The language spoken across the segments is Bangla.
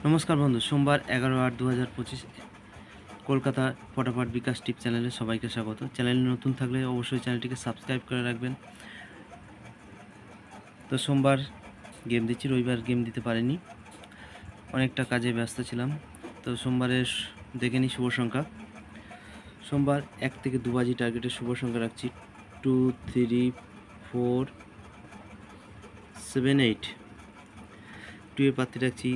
নমস্কার বন্ধু, সোমবার 11/8/2025 কলকাতা ফটাফট বিকাশ টিপ চ্যানেলে সবাইকে স্বাগত। চ্যানেলে নতুন থাকলে অবশ্যই চ্যানেলটিকে সাবস্ক্রাইব করে রাখবেন। তো সোমবার গেম দিচ্ছি, রবিবার গেম দিতে পারিনি, অনেকটা কাজে ব্যস্ত ছিলাম। তো সোমবারের দেখে নিই শুভ সংখ্যা। সোমবার 1 থেকে 2 বাজি টার্গেটের শুভ সংখ্যা রাখছি 2, 3, 4, 7, 8। 2 এর পাত্তি রাখছি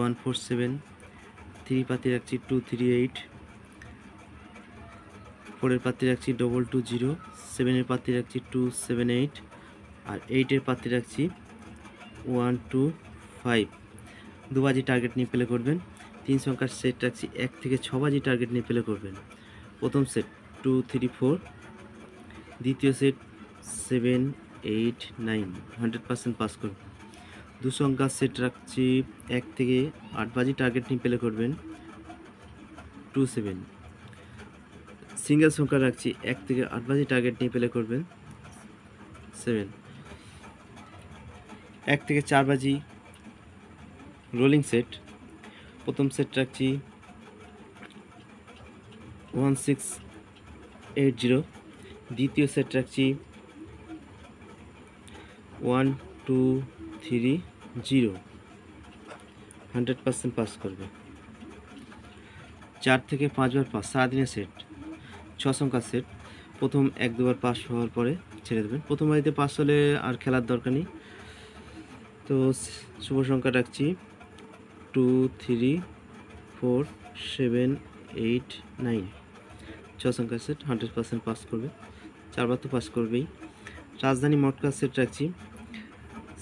1, 4, 7। 3 পাত্তি রাখছি 2, 3, 8। 4 এর পাত্তি রাখছি 2, 2, 0। 7 এর পাত্তি রাখছি 2, 7, 8। আর 8 এর পাত্তি রাখছি 1, 2, 5। 2 বাজি টার্গেট নিয়ে প্লে করবেন। 3 সংখ্যার সেট রাখছি 1 থেকে 6 বাজি টার্গেট নিয়ে প্লে করবেন। প্রথম সেট 2, 3, 4। দ্বিতীয় সেট 7, 8, 9। 100% পাস করবেন। 2 সংখ্যার সেট রাখছি 1 থেকে 8 বাজি টার্গেট নিয়ে প্লে করবেন। 2, 7। সিঙ্গেল সংখ্যা রাখছি 1 থেকে 8 বাজি টার্গেট নিয়ে প্লে করবেন। 7। 1 থেকে 4 বাজি রোলিং সেট। প্রথম সেট রাখছি 1680। দ্বিতীয় সেট রাখছি 1230। 100% পাস করবে। 4 থেকে 5 বার পাস, সারাদিনের সেট। 6 সংখ্যার সেট। প্রথম 1-2 বার পাস হওয়ার পরে ছেড়ে দেবেন। প্রথম বাড়িতে পাস হলে আর খেলার দরকার নেই। তো শুভ সংখ্যা রাখছি 2, 3, 4, 7, 8, 9। 6 সংখ্যার সেট 100% পাস করবে। 4 বার তো পাস করবেই। রাজধানী মটকা সেট রাখছি,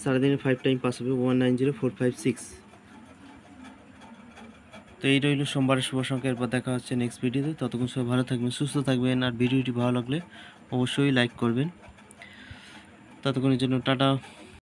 সারাদিনে 5 টাইম পাস হবে। 190456। তো এই রইল সোমবারের শুভ সংখ্যা। এরপর দেখা হচ্ছে নেক্সট ভিডিওতে। ততক্ষণ সবাই ভালো থাকবেন, সুস্থ থাকবেন। আর ভিডিওটি ভালো লাগলে অবশ্যই লাইক করবেন। ততক্ষণের জন্য টাটা।